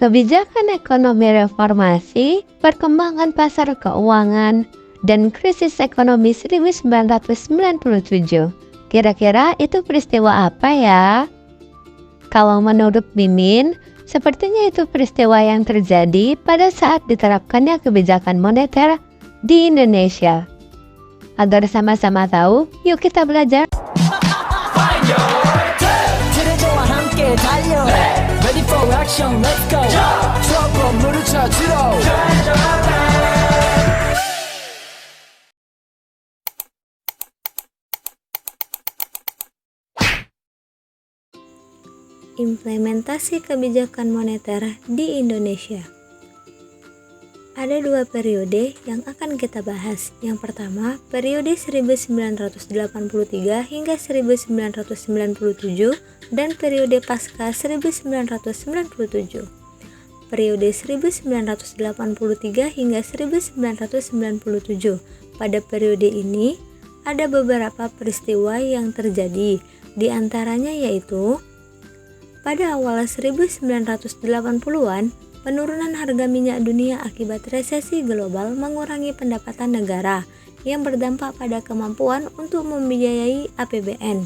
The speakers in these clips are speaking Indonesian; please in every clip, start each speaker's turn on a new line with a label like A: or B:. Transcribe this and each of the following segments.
A: Kebijakan ekonomi reformasi, perkembangan pasar keuangan, dan krisis ekonomi 1997. Kira-kira itu peristiwa apa ya? Kalau menurut Mimin, sepertinya itu peristiwa yang terjadi pada saat diterapkannya kebijakan moneter di Indonesia. Agar sama-sama tahu, yuk kita belajar.
B: Ready for action, let's go. trouble 물을 찾으러.
C: Implementasi kebijakan moneter di Indonesia. Ada dua periode yang akan kita bahas. Yang pertama, periode 1983 hingga 1997 dan periode pasca 1997. Periode 1983 hingga 1997. Pada periode ini, ada beberapa peristiwa yang terjadi. Di antaranya yaitu pada awal 1980-an, penurunan harga minyak dunia akibat resesi global mengurangi pendapatan negara yang berdampak pada kemampuan untuk membiayai APBN.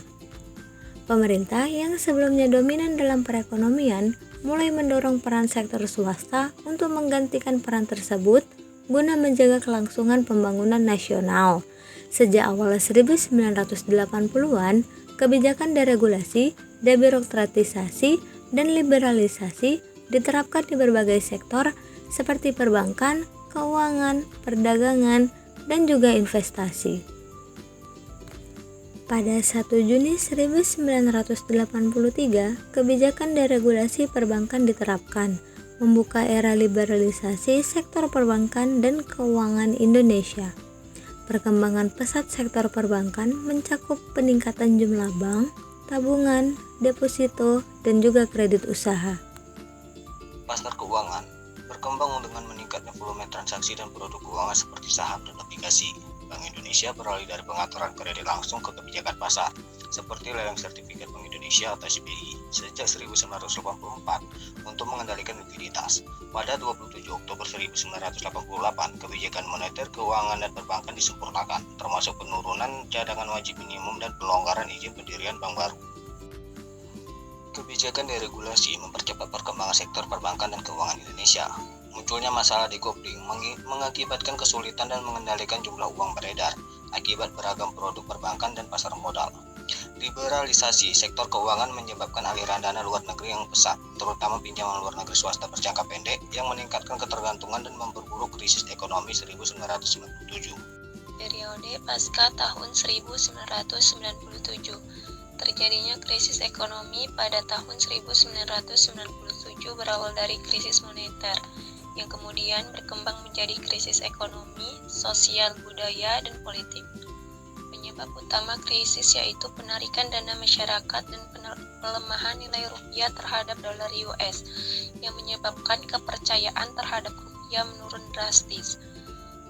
C: Pemerintah yang sebelumnya dominan dalam perekonomian mulai mendorong peran sektor swasta untuk menggantikan peran tersebut guna menjaga kelangsungan pembangunan nasional. Sejak awal 1980-an, kebijakan deregulasi, debirokratisasi, dan liberalisasi diterapkan di berbagai sektor seperti perbankan, keuangan, perdagangan, dan juga investasi. Pada 1 Juni 1983, kebijakan deregulasi perbankan diterapkan, membuka era liberalisasi sektor perbankan dan keuangan Indonesia. Perkembangan pesat sektor perbankan mencakup peningkatan jumlah bank, tabungan, deposito, dan juga kredit usaha.
D: Pasar keuangan berkembang dengan meningkatnya volume transaksi dan produk keuangan seperti saham dan obligasi. Bank Indonesia beralih dari pengaturan kredit langsung ke kebijakan pasar, seperti lelang sertifikat Bank Indonesia atau SBI sejak 1984 untuk mengendalikan likuiditas. Pada 27 Oktober 1988, kebijakan moneter, keuangan, dan perbankan disempurnakan, termasuk penurunan cadangan wajib minimum dan pelonggaran izin pendirian bank baru. Kebijakan deregulasi mempercepat perkembangan sektor perbankan dan keuangan Indonesia. Munculnya masalah decoupling mengakibatkan kesulitan dan mengendalikan jumlah uang beredar akibat beragam produk perbankan dan pasar modal. Liberalisasi sektor keuangan menyebabkan aliran dana luar negeri yang pesat, terutama pinjaman luar negeri swasta berjangka pendek yang meningkatkan ketergantungan dan memperburuk krisis ekonomi 1997.
E: Periode pasca tahun 1997. Terjadinya krisis ekonomi pada tahun 1997 berawal dari krisis moneter, yang kemudian berkembang menjadi krisis ekonomi, sosial, budaya, dan politik. Penyebab utama krisis yaitu penarikan dana masyarakat dan pelemahan nilai rupiah terhadap dolar US, yang menyebabkan kepercayaan terhadap rupiah menurun drastis.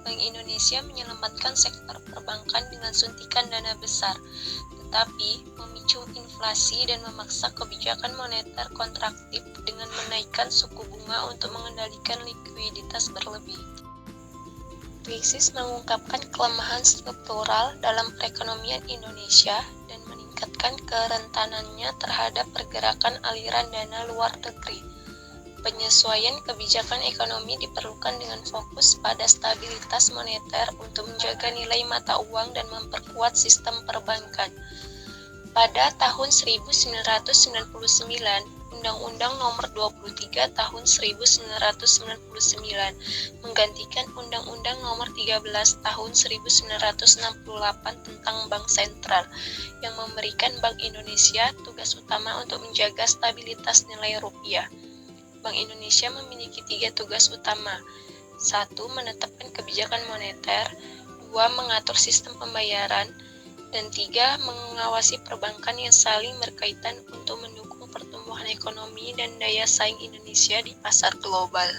E: Bank Indonesia menyelamatkan sektor perbankan dengan suntikan dana besar, tetapi memicu inflasi dan memaksa kebijakan moneter kontraktif dengan menaikkan suku bunga untuk mengendalikan likuiditas berlebih. Krisis mengungkapkan kelemahan struktural dalam perekonomian Indonesia dan meningkatkan kerentanannya terhadap pergerakan aliran dana luar negeri. Penyesuaian kebijakan ekonomi diperlukan dengan fokus pada stabilitas moneter untuk menjaga nilai mata uang dan memperkuat sistem perbankan. Pada tahun 1999, Undang-Undang Nomor 23 Tahun 1999 menggantikan Undang-Undang Nomor 13 Tahun 1968 tentang Bank Sentral, yang memberikan Bank Indonesia tugas utama untuk menjaga stabilitas nilai rupiah. Bank Indonesia memiliki 3 tugas utama. 1. Menetapkan kebijakan moneter. 2. Mengatur sistem pembayaran. Dan 3. Mengawasi perbankan yang saling berkaitan untuk mendukung pertumbuhan ekonomi dan daya saing Indonesia di pasar global.